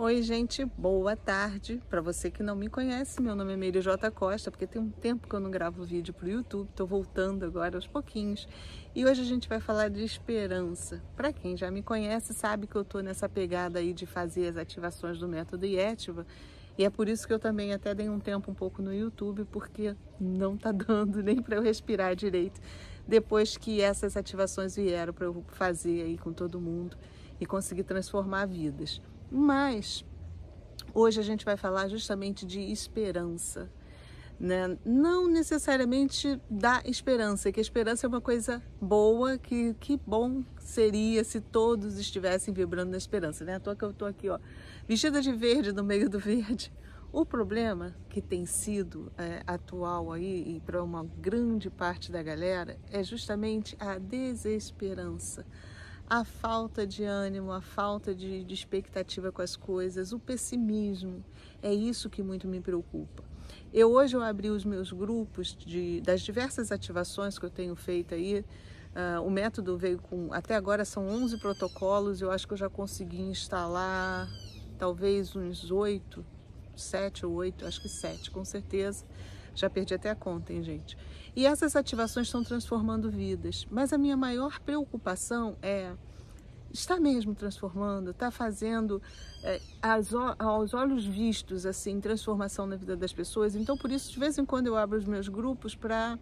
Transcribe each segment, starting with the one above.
Oi, gente, boa tarde. Para você que não me conhece, meu nome é Meire J. Costa, porque tem um tempo que eu não gravo vídeo para o YouTube, estou voltando agora aos pouquinhos. E hoje a gente vai falar de esperança. Para quem já me conhece, sabe que eu estou nessa pegada aí de fazer as ativações do método Iettiva. E é por isso que eu também até dei um tempo um pouco no YouTube, porque não tá dando nem para eu respirar direito, depois que essas ativações vieram para eu fazer aí com todo mundo e conseguir transformar vidas. Mas hoje a gente vai falar justamente de esperança, né? Não necessariamente da esperança, que a esperança é uma coisa boa, que bom seria se todos estivessem vibrando na esperança, né? À toa que eu tô aqui, ó, vestida de verde no meio do verde. O problema que tem sido atual aí e para uma grande parte da galera é justamente a desesperança. A falta de ânimo, a falta de expectativa com as coisas, o pessimismo, é isso que muito me preocupa. Hoje eu abri os meus grupos das diversas ativações que eu tenho feito aí. O método veio com, até agora são 11 protocolos, eu acho que eu já consegui instalar talvez uns 8, 7 ou 8, acho que 7 com certeza. Já perdi até a conta, hein, gente? E essas ativações estão transformando vidas. Mas a minha maior preocupação está mesmo transformando, está fazendo aos olhos vistos, assim, transformação na vida das pessoas. Então, por isso, de vez em quando eu abro os meus grupos para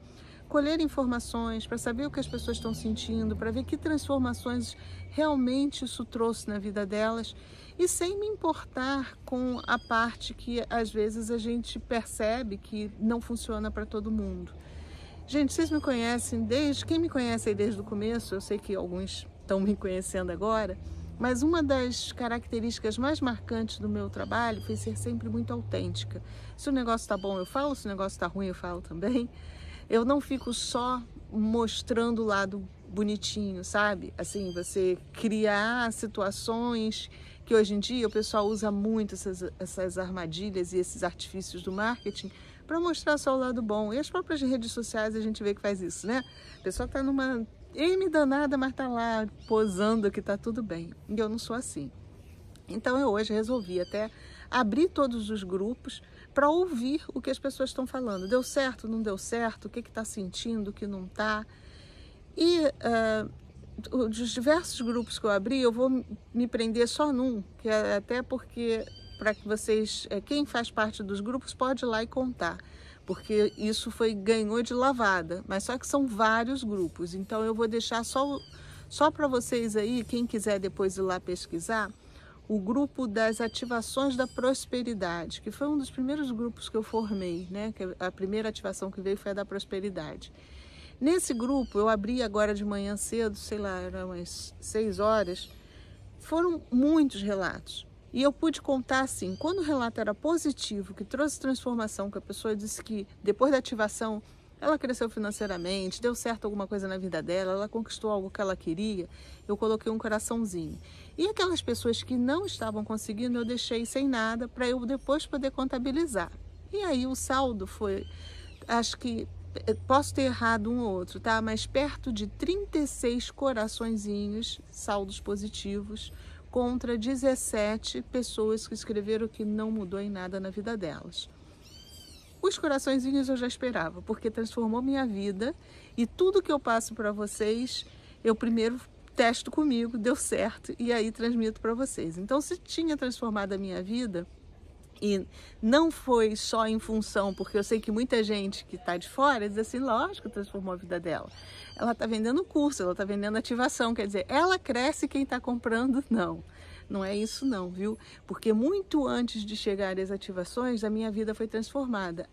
colher informações, para saber o que as pessoas estão sentindo, para ver que transformações realmente isso trouxe na vida delas, e sem me importar com a parte que às vezes a gente percebe que não funciona para todo mundo. Gente, vocês me conhecem quem me conhece aí desde o começo, eu sei que alguns estão me conhecendo agora, mas uma das características mais marcantes do meu trabalho foi ser sempre muito autêntica. Se o negócio está bom, eu falo, se o negócio está ruim, eu falo também. Eu não fico só mostrando o lado bonitinho, sabe? Assim, você criar situações que hoje em dia o pessoal usa muito essas armadilhas e esses artifícios do marketing para mostrar só o lado bom. E as próprias redes sociais a gente vê que faz isso, né? A pessoa tá numa M danada, mas tá lá posando que tá tudo bem. E eu não sou assim. Então eu hoje resolvi até abrir todos os grupos para ouvir o que as pessoas estão falando. Deu certo, não deu certo, o que está sentindo, o que não está. E dos diversos grupos que eu abri, eu vou me prender só num, que é até porque, para que vocês, quem faz parte dos grupos pode ir lá e contar, porque isso ganhou de lavada, mas só que são vários grupos, então eu vou deixar só para vocês aí, quem quiser depois ir lá pesquisar, o grupo das ativações da prosperidade, que foi um dos primeiros grupos que eu formei, né? Que a primeira ativação que veio foi a da prosperidade. Nesse grupo, eu abri agora de manhã cedo, sei lá, eram umas 6 horas, foram muitos relatos. E eu pude contar assim, quando o relato era positivo, que trouxe transformação, que a pessoa disse que depois da ativação ela cresceu financeiramente, deu certo alguma coisa na vida dela, ela conquistou algo que ela queria, eu coloquei um coraçãozinho. E aquelas pessoas que não estavam conseguindo, eu deixei sem nada para eu depois poder contabilizar. E aí o saldo foi, acho que, posso ter errado um ou outro, tá? Mas perto de 36 coraçõezinhos, saldos positivos, contra 17 pessoas que escreveram que não mudou em nada na vida delas. Os coraçõezinhos eu já esperava, porque transformou minha vida e tudo que eu passo para vocês, eu primeiro testo comigo, deu certo e aí transmito para vocês. Então, se tinha transformado a minha vida, e não foi só em função, porque eu sei que muita gente que está de fora diz assim, lógico, transformou a vida dela. Ela está vendendo curso, ela está vendendo ativação, quer dizer, ela cresce quem está comprando, não. Não é isso não, viu? Porque muito antes de chegar às ativações, a minha vida foi transformada.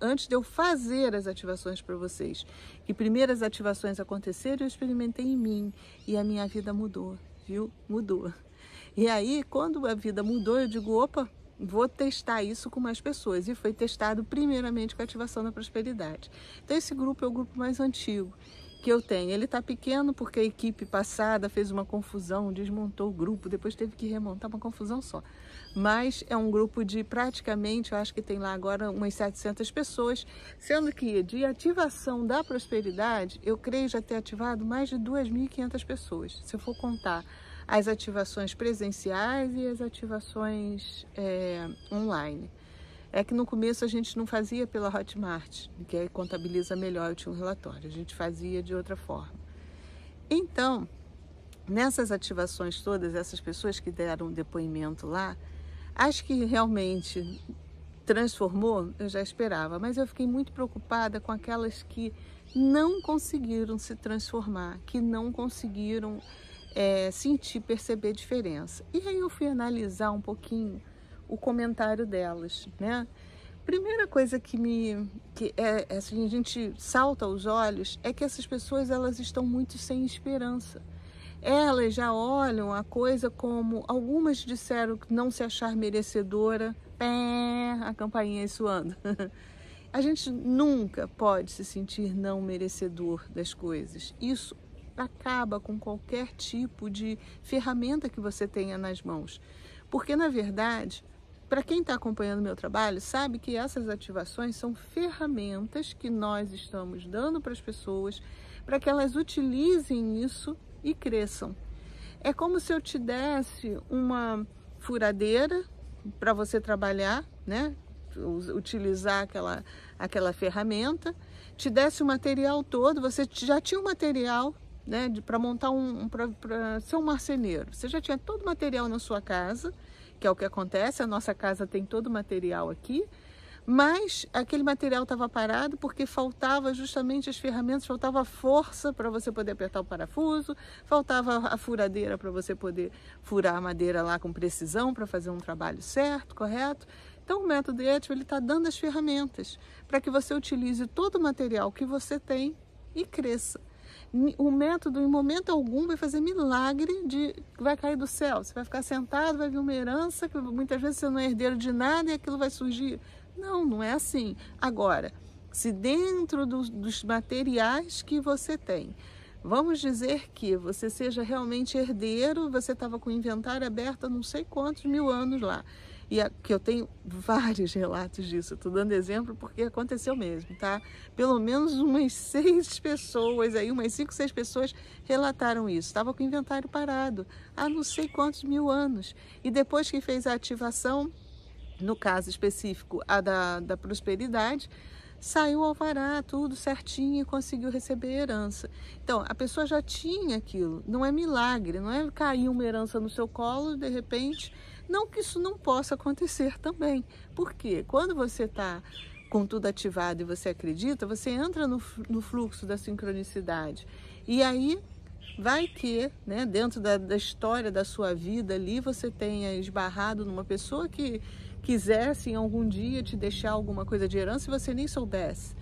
Antes de eu fazer as ativações para vocês, que primeiras ativações aconteceram, eu experimentei em mim e a minha vida mudou, viu? Mudou. E aí, quando a vida mudou, eu digo, opa, vou testar isso com mais pessoas. E foi testado primeiramente com a ativação da prosperidade. Então esse grupo é o grupo mais antigo que eu tenho. Ele está pequeno porque a equipe passada fez uma confusão, desmontou o grupo, depois teve que remontar, uma confusão só. Mas é um grupo de praticamente, eu acho que tem lá agora umas 700 pessoas, sendo que de ativação da prosperidade, eu creio já ter ativado mais de 2.500 pessoas. Se eu for contar as ativações presenciais e as ativações online. É que no começo a gente não fazia pela Hotmart, que aí contabiliza melhor, eu tinha um relatório, a gente fazia de outra forma. Então, nessas ativações todas, essas pessoas que deram um depoimento lá, as que realmente transformou, eu já esperava, mas eu fiquei muito preocupada com aquelas que não conseguiram se transformar, que não conseguiram sentir, perceber diferença. E aí eu fui analisar um pouquinho o comentário delas, né? Primeira coisa que assim, a gente salta aos olhos é que essas pessoas, elas estão muito sem esperança. Elas já olham a coisa como, algumas disseram não se achar merecedora, a campainha aí suando. A gente nunca pode se sentir não merecedor das coisas. Isso acaba com qualquer tipo de ferramenta que você tenha nas mãos. Porque, na verdade, para quem está acompanhando meu trabalho, sabe que essas ativações são ferramentas que nós estamos dando para as pessoas para que elas utilizem isso e cresçam. É como se eu te desse uma furadeira para você trabalhar, né? Utilizar aquela ferramenta, te desse o material todo, você já tinha o material, né, para montar para ser um marceneiro. Você já tinha todo o material na sua casa, que é o que acontece, a nossa casa tem todo o material aqui, mas aquele material estava parado porque faltava justamente as ferramentas, faltava força para você poder apertar o parafuso, faltava a furadeira para você poder furar a madeira lá com precisão para fazer um trabalho certo, correto? Então o método Yetvo, ele está dando as ferramentas para que você utilize todo o material que você tem e cresça. O método, em momento algum, vai fazer milagre vai cair do céu. Você vai ficar sentado, vai vir uma herança, que muitas vezes você não é herdeiro de nada e aquilo vai surgir. Não, não é assim. Agora, se dentro dos materiais que você tem, vamos dizer que você seja realmente herdeiro, você estava com o inventário aberto há não sei quantos mil anos lá. E que eu tenho vários relatos disso, estou dando exemplo porque aconteceu mesmo, tá? Pelo menos umas 6 pessoas aí, umas 5, 6 pessoas relataram isso. Estava com o inventário parado há não sei quantos mil anos. E depois que fez a ativação, no caso específico, a da prosperidade, saiu o alvará, tudo certinho e conseguiu receber herança. Então, a pessoa já tinha aquilo, não é milagre, não é cair uma herança no seu colo de repente. Não que isso não possa acontecer também. Por quê? Quando você está com tudo ativado e você acredita, você entra no fluxo da sincronicidade. E aí vai que, né, dentro da história da sua vida ali, você tenha esbarrado numa pessoa que quisesse em algum dia te deixar alguma coisa de herança e você nem soubesse.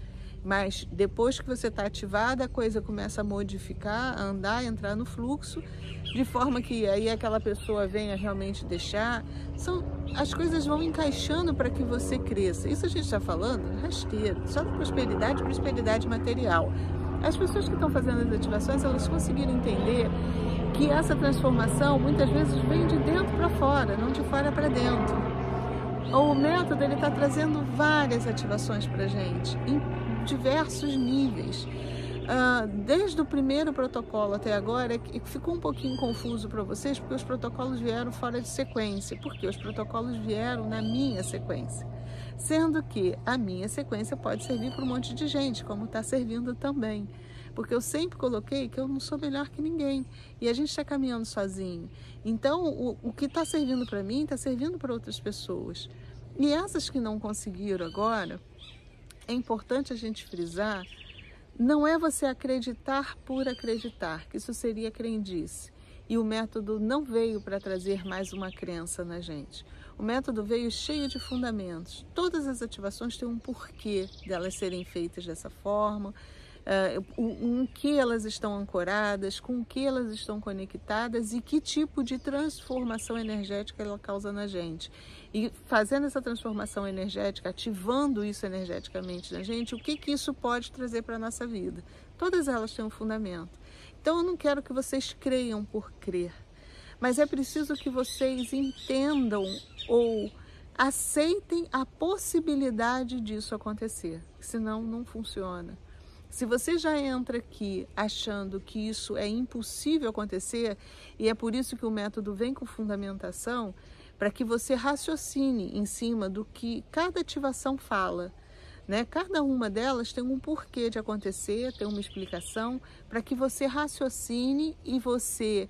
Mas depois que você está ativada, a coisa começa a modificar, a andar, entrar no fluxo, de forma que aí aquela pessoa venha realmente deixar. As coisas vão encaixando para que você cresça. Isso a gente está falando rasteiro, só da prosperidade material. As pessoas que estão fazendo as ativações, elas conseguiram entender que essa transformação muitas vezes vem de dentro para fora, não de fora para dentro. O método está trazendo várias ativações para a gente, em diversos níveis. Desde o primeiro protocolo até agora, ficou um pouquinho confuso para vocês, porque os protocolos vieram fora de sequência, porque os protocolos vieram na minha sequência. Sendo que a minha sequência pode servir para um monte de gente, como está servindo também. Porque eu sempre coloquei que eu não sou melhor que ninguém. E a gente está caminhando sozinho. Então, o que está servindo para mim, está servindo para outras pessoas. E essas que não conseguiram agora, é importante a gente frisar, não é você acreditar por acreditar, que isso seria crendice. E o método não veio para trazer mais uma crença na gente. O método veio cheio de fundamentos. Todas as ativações têm um porquê delas serem feitas dessa forma, em que elas estão ancoradas, com que elas estão conectadas e que tipo de transformação energética ela causa na gente. E fazendo essa transformação energética, ativando isso energeticamente na gente, o que isso pode trazer para a nossa vida? Todas elas têm um fundamento. Então eu não quero que vocês creiam por crer, mas é preciso que vocês entendam ou aceitem a possibilidade disso acontecer, senão não funciona. Se você já entra aqui achando que isso é impossível acontecer, e é por isso que o método vem com fundamentação, para que você raciocine em cima do que cada ativação fala, né? Cada uma delas tem um porquê de acontecer, tem uma explicação, para que você raciocine e você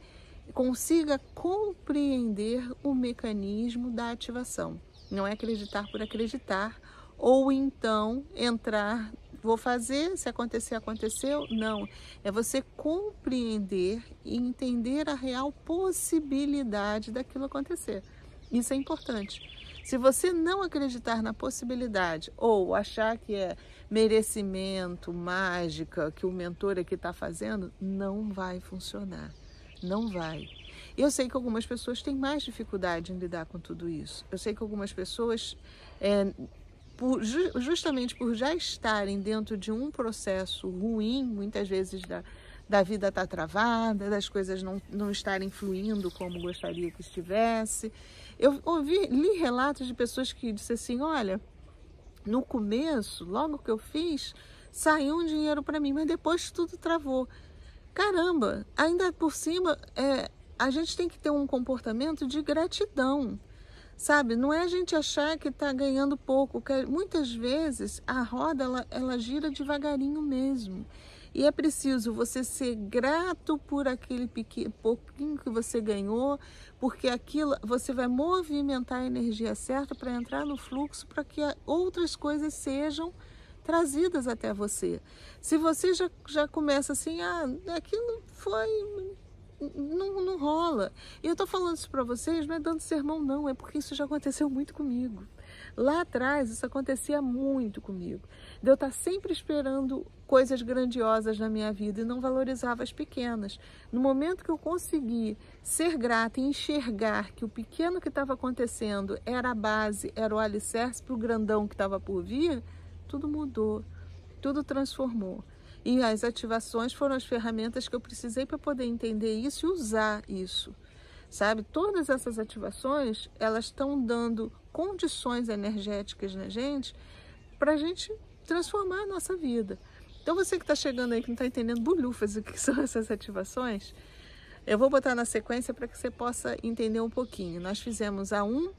consiga compreender o mecanismo da ativação. Não é acreditar por acreditar, ou então entrar, vou fazer, se acontecer, aconteceu. Não, é você compreender e entender a real possibilidade daquilo acontecer. Isso é importante. Se você não acreditar na possibilidade ou achar que é merecimento, mágica, que o mentor aqui está fazendo, não vai funcionar. Não vai. Eu sei que algumas pessoas têm mais dificuldade em lidar com tudo isso. Eu sei que algumas pessoas, justamente por já estarem dentro de um processo ruim, muitas vezes da vida estar travada, das coisas não estarem fluindo como gostaria que estivesse. Eu li relatos de pessoas que disseram assim, olha, no começo, logo que eu fiz, saiu um dinheiro para mim, mas depois tudo travou. Caramba, ainda por cima, a gente tem que ter um comportamento de gratidão, sabe? Não é a gente achar que está ganhando pouco, porque muitas vezes a roda ela gira devagarinho mesmo. E é preciso você ser grato por aquele pouquinho que você ganhou, porque aquilo você vai movimentar a energia certa para entrar no fluxo, para que outras coisas sejam trazidas até você. Se você já começa assim, aquilo foi... Não rola. E eu tô falando isso para vocês, não é dando sermão não, é porque isso já aconteceu muito comigo. Lá atrás isso acontecia muito comigo. Eu estar sempre esperando coisas grandiosas na minha vida e não valorizava as pequenas. No momento que eu consegui ser grata e enxergar que o pequeno que estava acontecendo era a base, era o alicerce para o grandão que estava por vir, tudo mudou, tudo transformou. E as ativações foram as ferramentas que eu precisei para poder entender isso e usar isso, sabe? Todas essas ativações, elas estão dando condições energéticas na gente para a gente transformar a nossa vida. Então você que está chegando aí, que não está entendendo bolhufas o que são essas ativações, eu vou botar na sequência para que você possa entender um pouquinho. Nós fizemos a 1,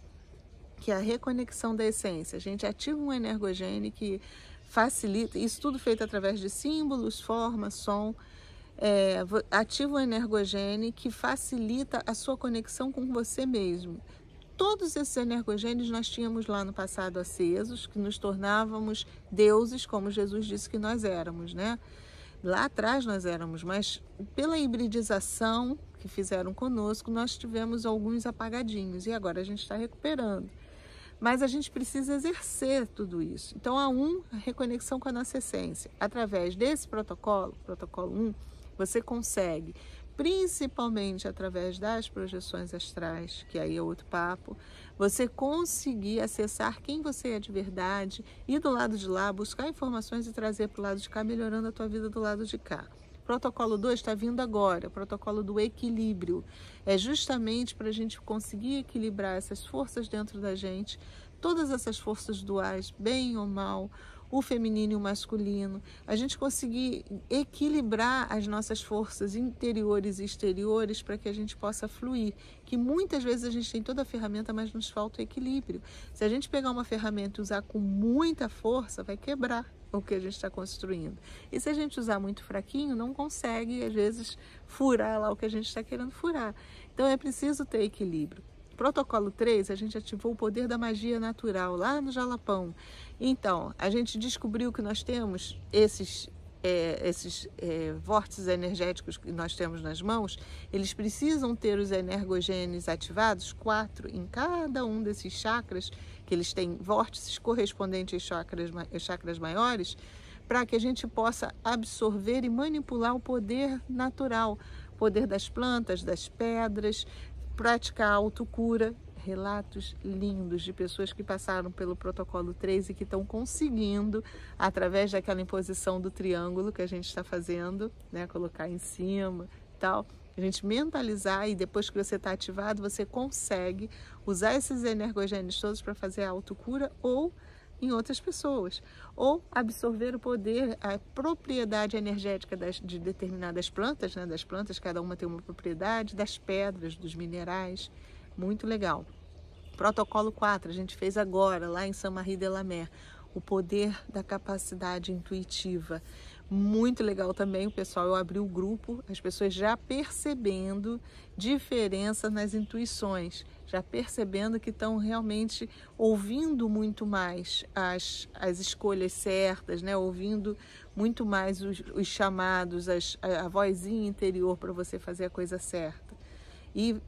que é a reconexão da essência. A gente ativa um energogene que facilita, isso tudo feito através de símbolos, forma, som, ativa um energogene que facilita a sua conexão com você mesmo. Todos esses energogênios nós tínhamos lá no passado acesos, que nos tornávamos deuses, como Jesus disse que nós éramos, né? Lá atrás nós éramos, mas pela hibridização que fizeram conosco, nós tivemos alguns apagadinhos e agora a gente está recuperando. Mas a gente precisa exercer tudo isso. Então, a 1, a reconexão com a nossa essência. Através desse protocolo 1, você consegue, principalmente através das projeções astrais, que aí é outro papo, você conseguir acessar quem você é de verdade, ir do lado de lá, buscar informações e trazer para o lado de cá, melhorando a tua vida do lado de cá. Protocolo 2 está vindo agora, o protocolo do equilíbrio. É justamente para a gente conseguir equilibrar essas forças dentro da gente, todas essas forças duais, bem ou mal, o feminino e o masculino, a gente conseguir equilibrar as nossas forças interiores e exteriores para que a gente possa fluir, que muitas vezes a gente tem toda a ferramenta, mas nos falta o equilíbrio. Se a gente pegar uma ferramenta e usar com muita força, vai quebrar o que a gente está construindo. E se a gente usar muito fraquinho, não consegue, às vezes, furar lá o que a gente está querendo furar. Então é preciso ter equilíbrio. Protocolo 3, a gente ativou o poder da magia natural lá no Jalapão. Então, a gente descobriu que nós temos esses vórtices energéticos que nós temos nas mãos, eles precisam ter os energogenes ativados, 4 em cada um desses chakras, que eles têm vórtices correspondentes aos chakras maiores, para que a gente possa absorver e manipular o poder natural, o poder das plantas, das pedras, praticar a autocura. Relatos lindos de pessoas que passaram pelo protocolo 3 e que estão conseguindo, através daquela imposição do triângulo que a gente está fazendo, né, colocar em cima e tal, a gente mentalizar, e depois que você está ativado, você consegue usar esses energogênios todos para fazer a autocura ou em outras pessoas, ou absorver o poder, a propriedade energética de determinadas plantas, né? Das plantas, cada uma tem uma propriedade, das pedras, dos minerais, muito legal. Protocolo 4, a gente fez agora, lá em Saint-Marie-de-la-Mer, o poder da capacidade intuitiva. Muito legal também, o pessoal, eu abri o grupo, as pessoas já percebendo diferença nas intuições, já percebendo que estão realmente ouvindo muito mais as escolhas certas, né? Ouvindo muito mais os chamados, a vozinha interior para você fazer a coisa certa. E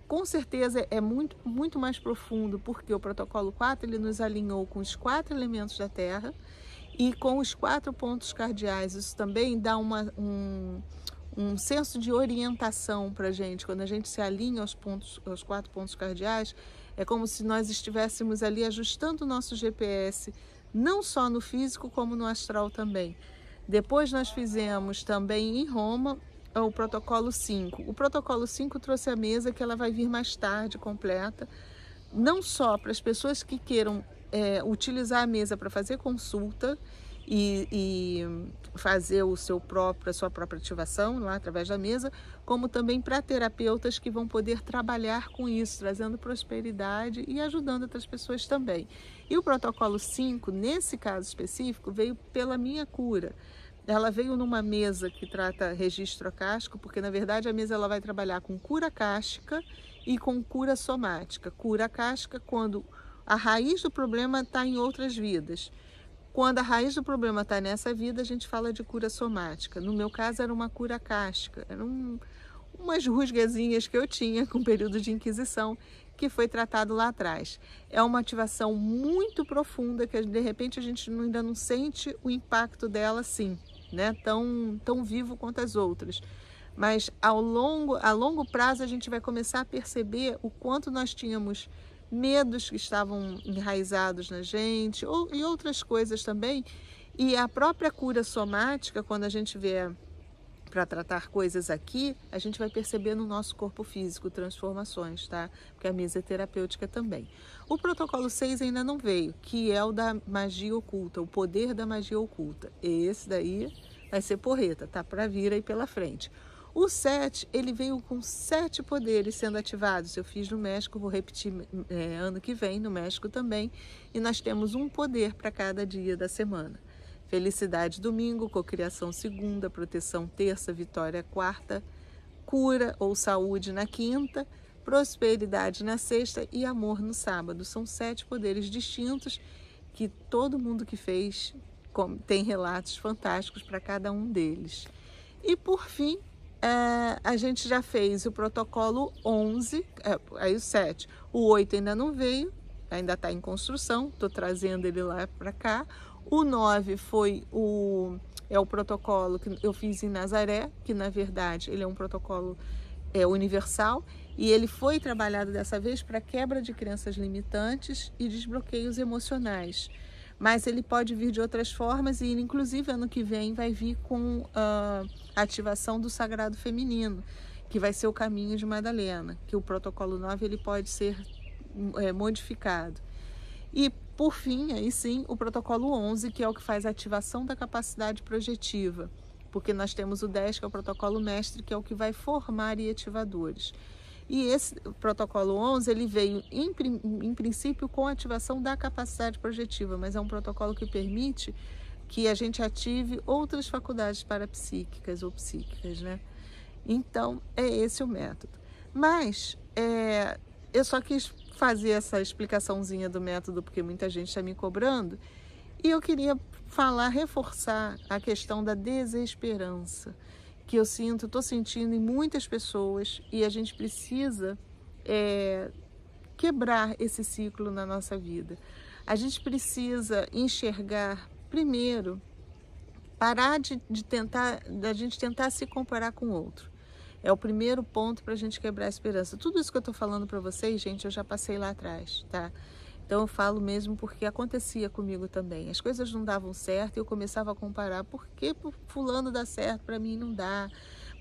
com certeza é muito mais profundo, porque o protocolo 4 ele nos alinhou com os 4 elementos da Terra e com os 4 pontos cardeais. Isso também dá um senso de orientação para a gente. Quando a gente se alinha aos 4 pontos cardeais, é como se nós estivéssemos ali ajustando o nosso GPS, não só no físico, como no astral também. Depois nós fizemos também em Roma o protocolo 5. O protocolo 5 trouxe a mesa, que ela vai vir mais tarde, completa, não só para as pessoas que queiram utilizar a mesa para fazer consulta e fazer a sua própria ativação lá através da mesa, como também para terapeutas que vão poder trabalhar com isso, trazendo prosperidade e ajudando outras pessoas também. E o protocolo 5, nesse caso específico, veio pela minha cura. Ela veio numa mesa que trata registro acástico, porque na verdade a mesa ela vai trabalhar com cura acástica e com cura somática. Cura acástica quando a raiz do problema está em outras vidas. Quando a raiz do problema está nessa vida, a gente fala de cura somática. No meu caso era uma cura acástica, eram umas rusguezinhas que eu tinha com o período de inquisição, que foi tratado lá atrás. É uma ativação muito profunda, que de repente a gente ainda não sente o impacto dela assim, né? Tão vivo quanto as outras. Mas a longo prazo a gente vai começar a perceber o quanto nós tínhamos medos que estavam enraizados na gente, e outras coisas também. E a própria cura somática, quando a gente vê para tratar coisas aqui, a gente vai perceber no nosso corpo físico transformações, tá? Porque a mesa é terapêutica também. O protocolo 6 ainda não veio, que é o da magia oculta, o poder da magia oculta. Esse daí vai ser porreta, tá para vir aí pela frente. O 7, ele veio com 7 poderes sendo ativados. Eu fiz no México, vou repetir ano que vem no México também. E nós temos um poder para cada dia da semana. Felicidade domingo, cocriação segunda, proteção terça, vitória quarta, cura ou saúde na quinta, prosperidade na sexta e amor no sábado. São 7 poderes distintos que todo mundo que fez tem relatos fantásticos para cada um deles. E por fim, a gente já fez o protocolo 11, aí o 7. O 8 ainda não veio, ainda está em construção, estou trazendo ele lá para cá. O 9 foi o protocolo que eu fiz em Nazaré, que na verdade ele é um protocolo universal e ele foi trabalhado dessa vez para quebra de crenças limitantes e desbloqueios emocionais. Mas ele pode vir de outras formas e inclusive ano que vem vai vir com a ativação do sagrado feminino, que vai ser o caminho de Madalena, que o protocolo 9 ele pode ser modificado. E por fim, aí sim, o protocolo 11, que é o que faz a ativação da capacidade projetiva, porque nós temos o 10, que é o protocolo mestre, que é o que vai formar ativadores. E esse protocolo 11, ele veio em princípio com a ativação da capacidade projetiva, mas é um protocolo que permite que a gente ative outras faculdades parapsíquicas ou psíquicas, né? Então, é esse o método. Mas, eu só quis fazer essa explicaçãozinha do método, porque muita gente está me cobrando, e eu queria reforçar a questão da desesperança, que eu estou sentindo em muitas pessoas, e a gente precisa quebrar esse ciclo na nossa vida. A gente precisa enxergar, primeiro, parar da gente tentar se comparar com o outro. É o primeiro ponto para a gente quebrar a esperança. Tudo isso que eu estou falando para vocês, gente, eu já passei lá atrás, tá? Então eu falo mesmo porque acontecia comigo também. As coisas não davam certo e eu começava a comparar. Por que fulano dá certo, para mim não dá?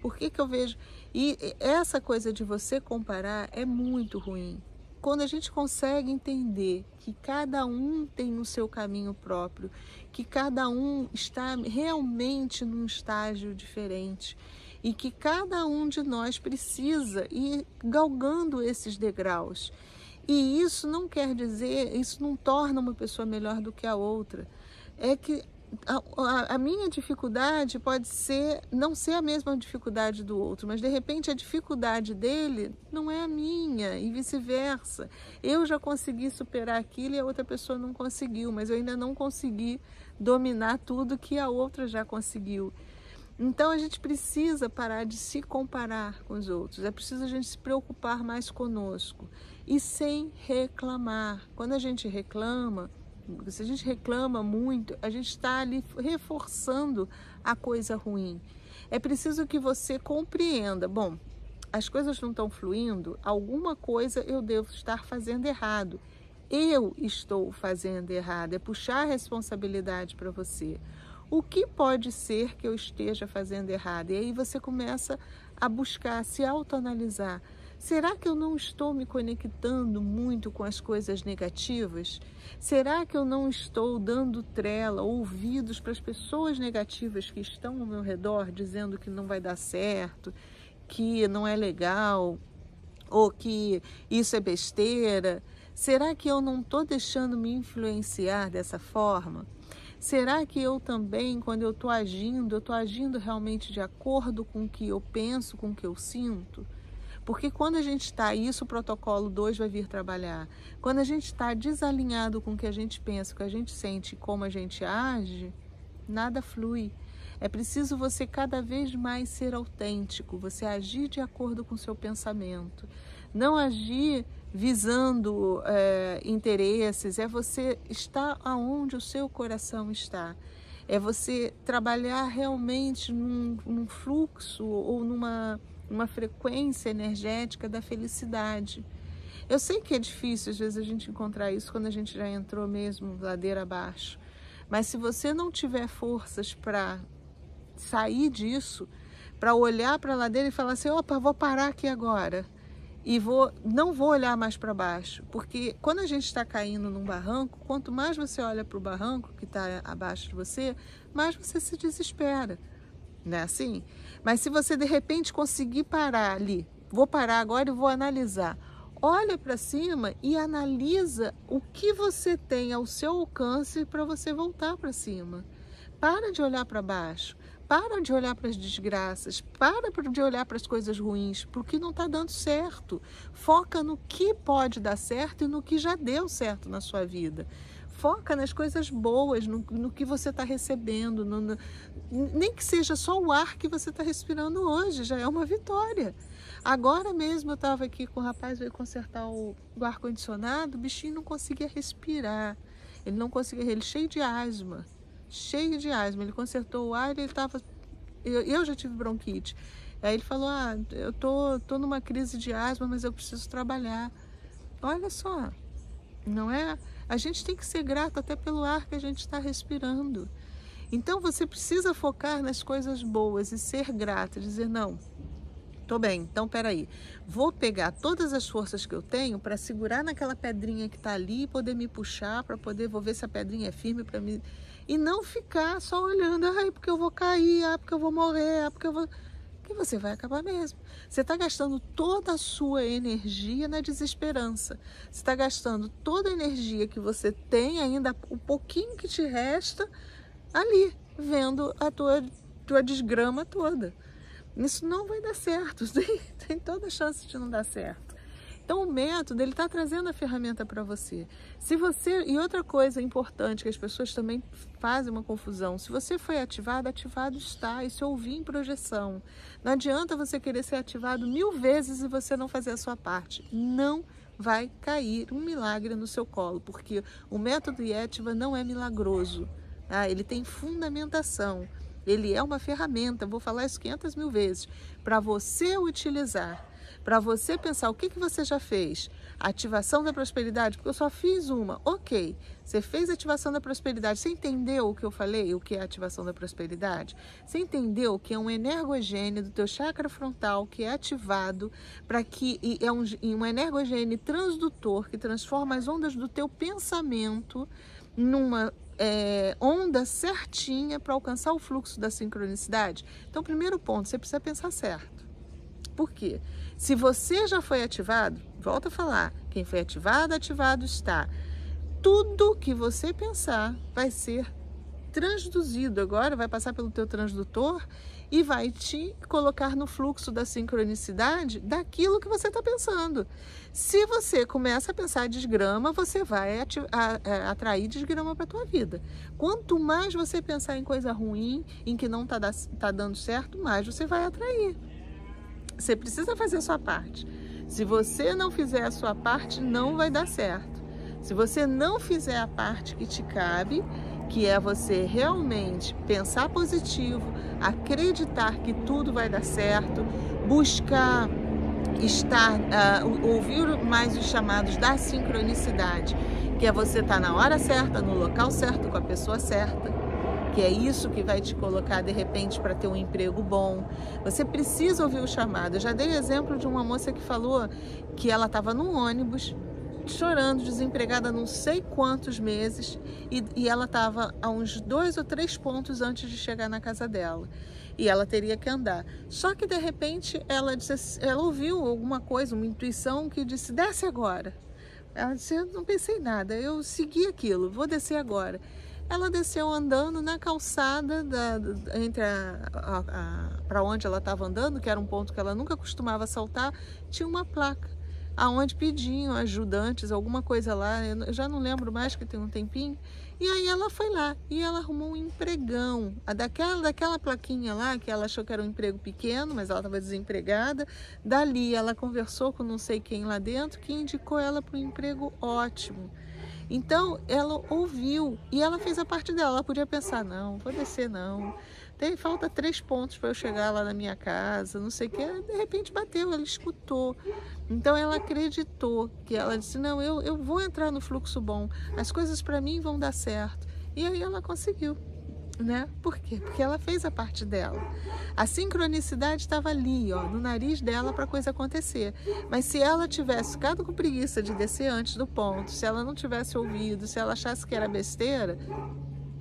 Por que eu vejo... E essa coisa de você comparar é muito ruim. quando a gente consegue entender que cada um tem o seu caminho próprio, que cada um está realmente num estágio diferente e que cada um de nós precisa ir galgando esses degraus. E isso não quer dizer, isso não torna uma pessoa melhor do que a outra. É que a minha dificuldade pode não ser a mesma dificuldade do outro, mas de repente a dificuldade dele não é a minha e vice-versa. Eu já consegui superar aquilo e a outra pessoa não conseguiu, mas eu ainda não consegui dominar tudo que a outra já conseguiu. Então a gente precisa parar de se comparar com os outros, é preciso a gente se preocupar mais conosco e sem reclamar. Quando a gente reclama, se a gente reclama muito, a gente está ali reforçando a coisa ruim. É preciso que você compreenda, bom, as coisas não estão fluindo, alguma coisa eu devo estar fazendo errado. Eu estou fazendo errado, é puxar a responsabilidade para você. O que pode ser que eu esteja fazendo errado? E aí você começa a buscar, a se autoanalisar. Será que eu não estou me conectando muito com as coisas negativas? Será que eu não estou dando trela, ouvidos para as pessoas negativas que estão ao meu redor, dizendo que não vai dar certo, que não é legal, ou que isso é besteira? Será que eu não estou deixando me influenciar dessa forma? Será que eu também, quando eu estou agindo realmente de acordo com o que eu penso, com o que eu sinto? Porque quando a gente está, isso o protocolo 2 vai vir trabalhar, quando a gente está desalinhado com o que a gente pensa, o que a gente sente e como a gente age, nada flui. É preciso você cada vez mais ser autêntico, você agir de acordo com o seu pensamento. Não agir visando interesses, é você estar aonde o seu coração está. É você trabalhar realmente num fluxo ou numa frequência energética da felicidade. Eu sei que é difícil às vezes a gente encontrar isso quando a gente já entrou mesmo ladeira abaixo, mas se você não tiver forças para sair disso, para olhar para a ladeira e falar assim, opa, vou parar aqui agora e não vou olhar mais para baixo, porque quando a gente está caindo num barranco, quanto mais você olha para o barranco que está abaixo de você, mais você se desespera. Não é assim? Mas se você de repente conseguir parar ali, vou parar agora e vou analisar. Olha para cima e analisa o que você tem ao seu alcance para você voltar para cima. Para de olhar para baixo, para de olhar para as desgraças, para de olhar para as coisas ruins, para o que não está dando certo. Foca no que pode dar certo e no que já deu certo na sua vida. Foca nas coisas boas, no que você está recebendo, nem que seja só o ar que você está respirando hoje, já é uma vitória. Agora mesmo eu estava aqui com o rapaz, veio consertar o ar-condicionado, o bichinho não conseguia respirar, ele não conseguia, ele cheio de asma, ele consertou o ar e ele estava, eu já tive bronquite, aí ele falou, eu tô numa crise de asma, mas eu preciso trabalhar. Olha só, não é? A gente tem que ser grato até pelo ar que a gente está respirando. Então você precisa focar nas coisas boas e ser grato, dizer, não, tô bem, então peraí, vou pegar todas as forças que eu tenho para segurar naquela pedrinha que está ali e poder me puxar, vou ver se a pedrinha é firme para mim, e não ficar só olhando, porque eu vou cair, porque eu vou morrer, porque eu vou... que você vai acabar mesmo. Você está gastando toda a sua energia na desesperança. Você está gastando toda a energia que você tem, ainda o pouquinho que te resta, ali, vendo a tua desgrama toda. Isso não vai dar certo, tem toda a chance de não dar certo. Então o método, ele está trazendo a ferramenta para você. E outra coisa importante que as pessoas também fazem uma confusão, se você foi ativado está, e se ouvir em projeção. Não adianta você querer ser ativado 1000 vezes e você não fazer a sua parte. Não vai cair um milagre no seu colo, porque o método Yetiva não é milagroso, tá? Ele tem fundamentação, ele é uma ferramenta, vou falar isso 500 mil vezes, para você utilizar. para você pensar o que você já fez. Ativação da prosperidade, porque eu só fiz uma. Ok, você fez a ativação da prosperidade. Você entendeu o que eu falei, o que é a ativação da prosperidade? Você entendeu que é um energogene do teu chakra frontal que é ativado para que é um energogene transdutor que transforma as ondas do teu pensamento numa onda certinha para alcançar o fluxo da sincronicidade? Então, primeiro ponto, você precisa pensar certo. Por quê? Se você já foi ativado, volta a falar, quem foi ativado, ativado está. Tudo que você pensar vai ser transduzido agora, vai passar pelo teu transdutor e vai te colocar no fluxo da sincronicidade daquilo que você está pensando. Se você começa a pensar desgrama, você vai atrair desgrama para a tua vida. Quanto mais você pensar em coisa ruim, em que não está dando certo, mais você vai atrair. Você precisa fazer a sua parte. Se você não fizer a sua parte, não vai dar certo. Se você não fizer a parte que te cabe, que é você realmente pensar positivo, acreditar que tudo vai dar certo, buscar ouvir mais os chamados da sincronicidade, que é você estar na hora certa, no local certo, com a pessoa certa, que é isso que vai te colocar de repente para ter um emprego bom. Você precisa ouvir o chamado. Eu já dei exemplo de uma moça que falou que ela estava no ônibus, chorando, desempregada não sei quantos meses, e ela estava a uns 2 ou 3 pontos antes de chegar na casa dela. E ela teria que andar. Só que de repente ela ouviu alguma coisa, uma intuição que disse, desce agora. Ela disse, eu não pensei nada, eu segui aquilo, vou descer agora. Ela desceu andando na calçada para onde ela estava andando, que era um ponto que ela nunca costumava saltar, tinha uma placa, aonde pediam ajudantes, alguma coisa lá, eu já não lembro mais, que tem um tempinho. E aí ela foi lá e ela arrumou um empregão, daquela plaquinha lá, que ela achou que era um emprego pequeno, mas ela estava desempregada. Dali ela conversou com não sei quem lá dentro, que indicou ela para um emprego ótimo. Então, ela ouviu e ela fez a parte dela. Ela podia pensar, não, vou descer não. Falta 3 pontos para eu chegar lá na minha casa, não sei o que. De repente bateu, ela escutou. Então, ela acreditou, que ela disse, não, eu vou entrar no fluxo bom. As coisas para mim vão dar certo. E aí ela conseguiu. Né? Por quê? Porque ela fez a parte dela. A sincronicidade estava ali, ó, no nariz dela para a coisa acontecer. Mas se ela tivesse ficado com preguiça de descer antes do ponto, se ela não tivesse ouvido, se ela achasse que era besteira,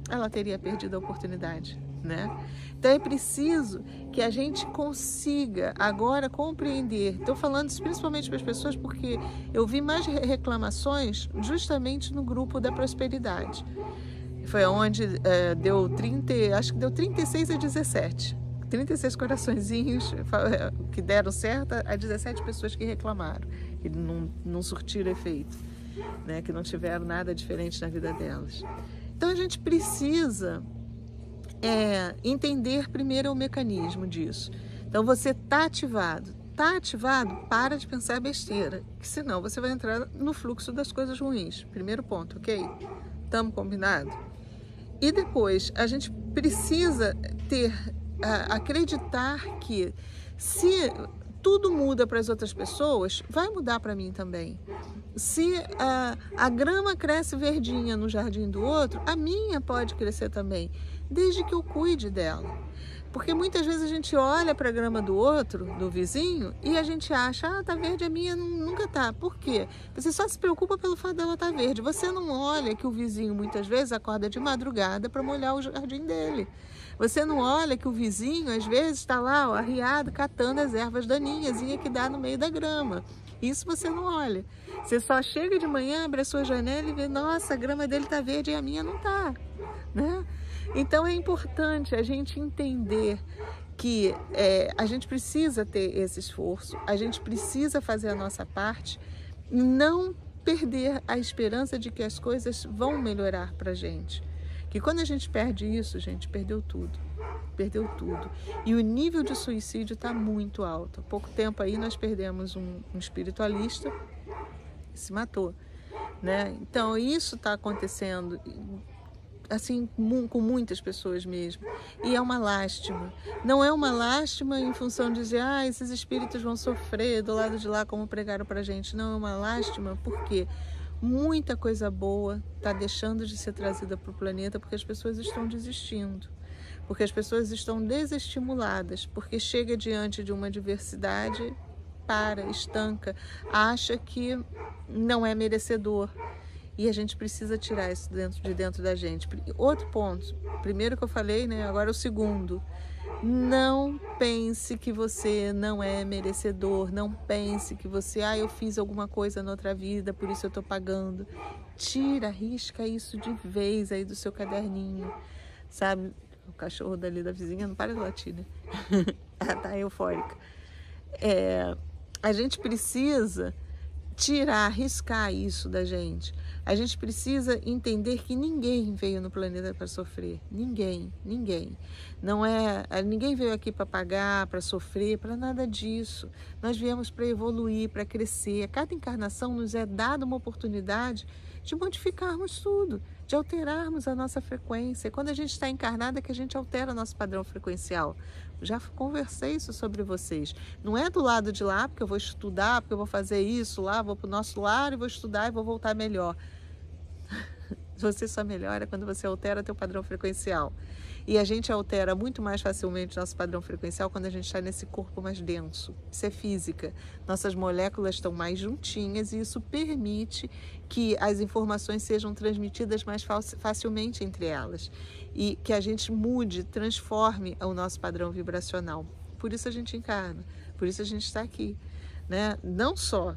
ela teria perdido a oportunidade, né? Então é preciso que a gente consiga agora compreender. Estou falando isso principalmente para as pessoas porque eu vi mais reclamações justamente no grupo da prosperidade. Foi onde acho que deu 36 a 17. 36 coraçõezinhos que deram certo, a 17 pessoas que reclamaram, que não surtiram efeito, né? Que não tiveram nada diferente na vida delas. Então a gente precisa entender primeiro o mecanismo disso. Então você está ativado, para de pensar besteira, que senão você vai entrar no fluxo das coisas ruins. Primeiro ponto, ok? Estamos combinados? E depois, a gente precisa acreditar que se tudo muda para as outras pessoas, vai mudar para mim também. Se a grama cresce verdinha no jardim do outro, a minha pode crescer também, desde que eu cuide dela. Porque muitas vezes a gente olha para a grama do outro, do vizinho, e a gente acha, tá verde, a minha nunca tá. Por quê? Você só se preocupa pelo fato dela estar verde. Você não olha que o vizinho muitas vezes acorda de madrugada para molhar o jardim dele. Você não olha que o vizinho às vezes está lá, ó, arriado, catando as ervas daninhas que dá no meio da grama. Isso você não olha. Você só chega de manhã, abre a sua janela e vê, nossa, a grama dele tá verde e a minha não tá, né? Então é importante a gente entender que a gente precisa ter esse esforço, a gente precisa fazer a nossa parte e não perder a esperança de que as coisas vão melhorar para a gente. Que quando a gente perde isso, gente, perdeu tudo. Perdeu tudo. E o nível de suicídio está muito alto. Há pouco tempo aí nós perdemos um espiritualista que se matou, né? Então isso está acontecendo. assim, com muitas pessoas mesmo. E é uma lástima. Não é uma lástima em função de dizer, esses espíritos vão sofrer do lado de lá, como pregaram pra gente. Não é uma lástima porque muita coisa boa está deixando de ser trazida para o planeta porque as pessoas estão desistindo. Porque as pessoas estão desestimuladas, porque chega diante de uma diversidade, estanca, acha que não é merecedor. E a gente precisa tirar isso de dentro da gente. Outro ponto, primeiro que eu falei, né? Agora o segundo. Não pense que você não é merecedor. Não pense que você, eu fiz alguma coisa na outra vida, por isso eu estou pagando. Risca isso de vez aí do seu caderninho, sabe? O cachorro dali da vizinha não para de latir, né? Ela tá eufórica. A gente precisa riscar isso da gente. A gente precisa entender que ninguém veio no planeta para sofrer. Ninguém. Ninguém veio aqui para pagar, para sofrer, para nada disso. Nós viemos para evoluir, para crescer. A cada encarnação nos é dada uma oportunidade de modificarmos tudo, de alterarmos a nossa frequência. Quando a gente está encarnado é que a gente altera nosso padrão frequencial. Já conversei isso sobre vocês. Não é do lado de lá, porque eu vou estudar, porque eu vou fazer isso lá, vou para o nosso lar e vou estudar e vou voltar melhor. Você só melhora quando você altera teu padrão frequencial. E a gente altera muito mais facilmente nosso padrão frequencial quando a gente está nesse corpo mais denso. Isso é física. Nossas moléculas estão mais juntinhas e isso permite que as informações sejam transmitidas mais facilmente entre elas. E que a gente mude, transforme o nosso padrão vibracional. Por isso a gente encarna, por isso a gente está aqui, né? Não só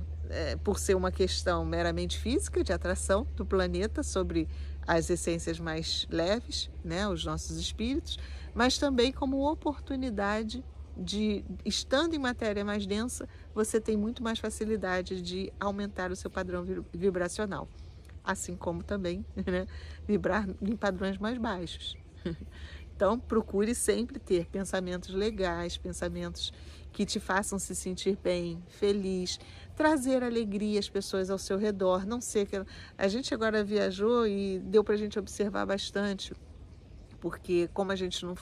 por ser uma questão meramente física de atração do planeta sobre as essências mais leves, né, os nossos espíritos, mas também como oportunidade de, estando em matéria mais densa, você tem muito mais facilidade de aumentar o seu padrão vibracional, assim como também, né, vibrar em padrões mais baixos. Então, procure sempre ter pensamentos legais, pensamentos que te façam se sentir bem, feliz, trazer alegria às pessoas ao seu redor, não ser que... A gente agora viajou e deu para a gente observar bastante, porque como a gente não...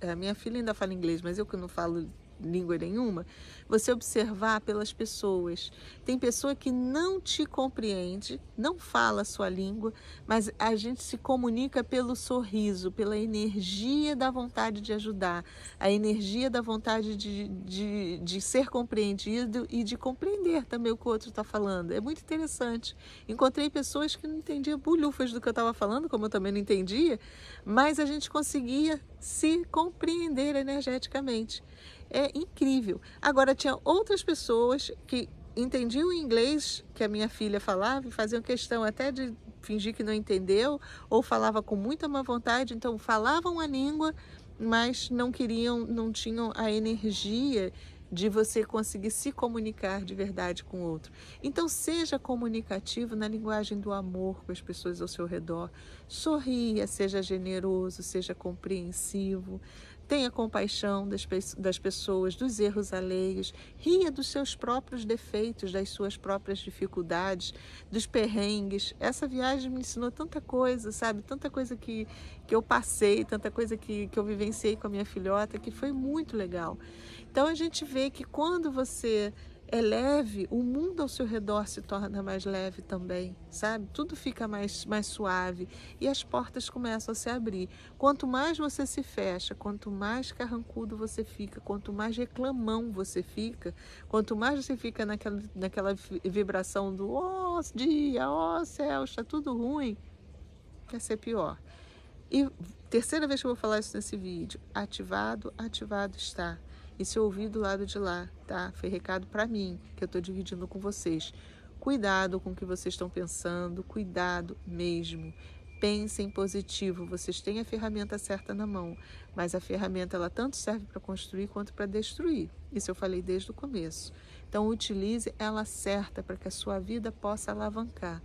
A minha filha ainda fala inglês, mas eu que não falo língua nenhuma, você observar pelas pessoas. Tem pessoa que não te compreende, não fala a sua língua, mas a gente se comunica pelo sorriso, pela energia da vontade de ajudar, a energia da vontade de ser compreendido e de compreender também o que o outro está falando. É muito interessante. Encontrei pessoas que não entendiam bulhufas do que eu estava falando, como eu também não entendia, mas a gente conseguia se compreender energeticamente. É incrível. Agora, tinha outras pessoas que entendiam o inglês que a minha filha falava e faziam questão até de fingir que não entendeu ou falava com muita má vontade, então falavam a língua, mas não tinham a energia de você conseguir se comunicar de verdade com o outro. Então, seja comunicativo na linguagem do amor com as pessoas ao seu redor. Sorria, seja generoso, seja compreensivo. Tenha compaixão das pessoas, dos erros alheios, ria dos seus próprios defeitos, das suas próprias dificuldades, dos perrengues. Essa viagem me ensinou tanta coisa, sabe? Tanta coisa que eu passei, tanta coisa que eu vivenciei com a minha filhota, que foi muito legal. Então a gente vê que quando você é leve, o mundo ao seu redor se torna mais leve também, sabe? Tudo fica mais suave e as portas começam a se abrir. Quanto mais você se fecha, quanto mais carrancudo você fica, quanto mais reclamão você fica, quanto mais você fica naquela vibração do ó dia, ó céu, está tudo ruim, vai ser pior. E terceira vez que eu vou falar isso nesse vídeo, ativado está. E se eu ouvir do lado de lá, tá? Foi recado para mim, que eu estou dividindo com vocês. Cuidado com o que vocês estão pensando, cuidado mesmo. Pensem positivo, vocês têm a ferramenta certa na mão, mas a ferramenta ela tanto serve para construir quanto para destruir. Isso eu falei desde o começo. Então utilize ela certa para que a sua vida possa alavancar.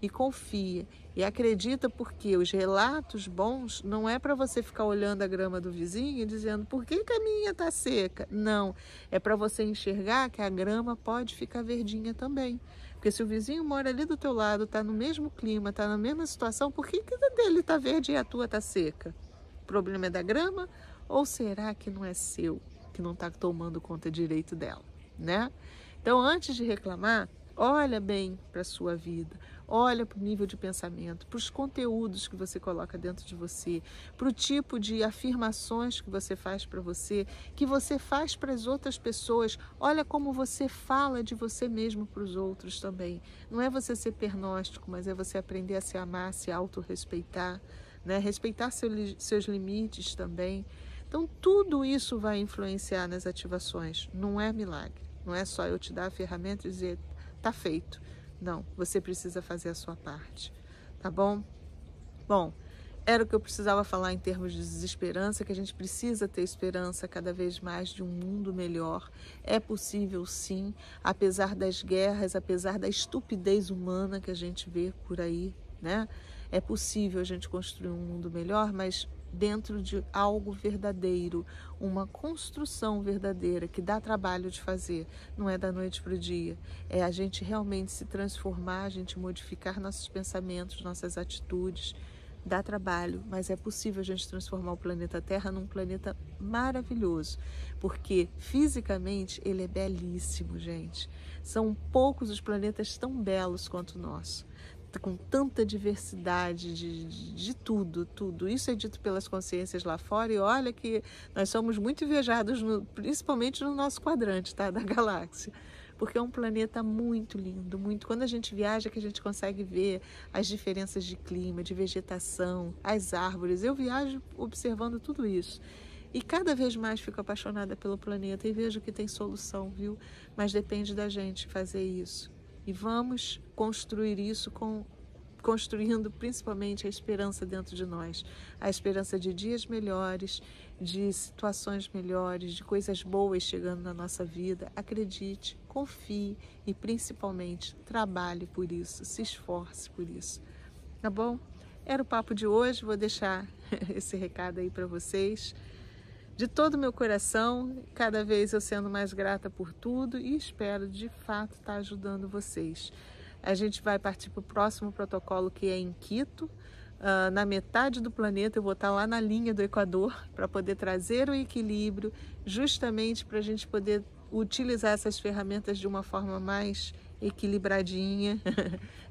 E confia, e acredita, porque os relatos bons não é para você ficar olhando a grama do vizinho e dizendo por que a minha está seca. Não, é para você enxergar que a grama pode ficar verdinha também. Porque se o vizinho mora ali do teu lado, está no mesmo clima, está na mesma situação, por que a dele está verde e a tua está seca? O problema é da grama? Ou será que não é seu, que não está tomando conta direito dela, né? Então, antes de reclamar, olha bem para a sua vida, olha para o nível de pensamento, para os conteúdos que você coloca dentro de você, para o tipo de afirmações que você faz para você, que você faz para as outras pessoas. Olha como você fala de você mesmo para os outros também. Não é você ser pernóstico, mas é você aprender a se amar, se autorrespeitar, né? Respeitar seus limites também. Então, tudo isso vai influenciar nas ativações. Não é milagre. Não é só eu te dar a ferramenta e dizer, tá feito. Não, você precisa fazer a sua parte, tá bom? Bom, era o que eu precisava falar em termos de desesperança, que a gente precisa ter esperança cada vez mais de um mundo melhor. É possível sim, apesar das guerras, apesar da estupidez humana que a gente vê por aí, né? É possível a gente construir um mundo melhor, mas dentro de algo verdadeiro, uma construção verdadeira que dá trabalho de fazer, não é da noite para o dia, é a gente realmente se transformar, a gente modificar nossos pensamentos, nossas atitudes, dá trabalho, mas é possível a gente transformar o planeta Terra num planeta maravilhoso, porque fisicamente ele é belíssimo, gente. São poucos os planetas tão belos quanto o nosso, com tanta diversidade de tudo. Isso é dito pelas consciências lá fora, e olha que nós somos muito invejados, principalmente no nosso quadrante, tá, da galáxia, porque é um planeta muito lindo, muito. Quando a gente viaja, que a gente consegue ver as diferenças de clima, de vegetação, as árvores. Eu viajo observando tudo isso. E cada vez mais fico apaixonada pelo planeta e vejo que tem solução, viu? Mas depende da gente fazer isso. E vamos construir isso construindo principalmente a esperança dentro de nós. A esperança de dias melhores, de situações melhores, de coisas boas chegando na nossa vida. Acredite, confie e principalmente trabalhe por isso, se esforce por isso. Tá bom? Era o papo de hoje, vou deixar esse recado aí para vocês. De todo o meu coração, cada vez eu sendo mais grata por tudo e espero de fato estar ajudando vocês. A gente vai partir para o próximo protocolo, que é em Quito. Na metade do planeta eu vou estar lá na linha do Equador para poder trazer o equilíbrio, justamente para a gente poder utilizar essas ferramentas de uma forma mais equilibradinha.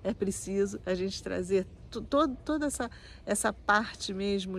É preciso a gente trazer toda essa parte mesmo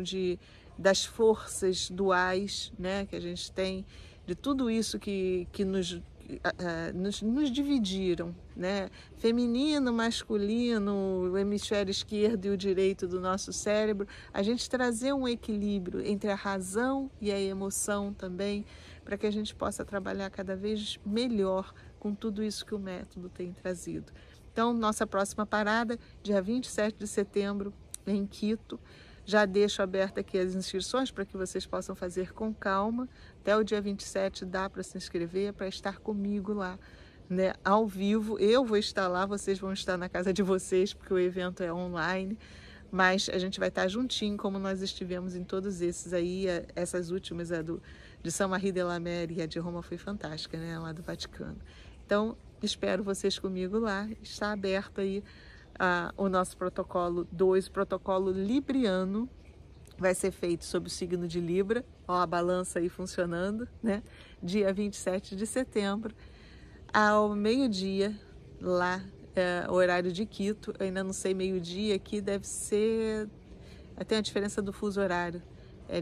das forças duais, né, que a gente tem, de tudo isso que nos dividiram, né? Feminino, masculino, o hemisfério esquerdo e o direito do nosso cérebro, a gente trazer um equilíbrio entre a razão e a emoção também, para que a gente possa trabalhar cada vez melhor com tudo isso que o método tem trazido. Então, nossa próxima parada, dia 27 de setembro, em Quito. Já deixo aberta aqui as inscrições para que vocês possam fazer com calma. Até o dia 27 dá para se inscrever, para estar comigo lá, né, ao vivo. Eu vou estar lá, vocês vão estar na casa de vocês, porque o evento é online. Mas a gente vai estar juntinho, como nós estivemos em todos esses aí. Essas últimas, de São Marie de la Mer e a de Roma foi fantástica, né, lá do Vaticano. Então, espero vocês comigo lá. Está aberto aí o nosso protocolo 2, protocolo libriano, vai ser feito sob o signo de Libra, ó, a balança aí funcionando, né? Dia 27 de setembro, ao meio-dia, lá, horário de Quito. Eu ainda não sei meio-dia, aqui deve ser, tem a diferença do fuso horário,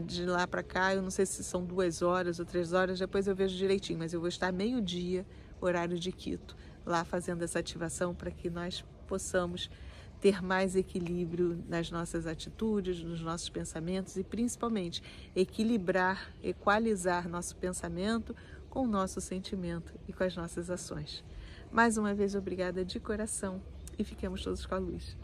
de lá para cá, eu não sei se são 2 horas ou 3 horas, depois eu vejo direitinho, mas eu vou estar meio-dia, horário de Quito, lá fazendo essa ativação para que nós possamos ter mais equilíbrio nas nossas atitudes, nos nossos pensamentos e principalmente equalizar nosso pensamento com o nosso sentimento e com as nossas ações. Mais uma vez, obrigada de coração e fiquemos todos com a luz.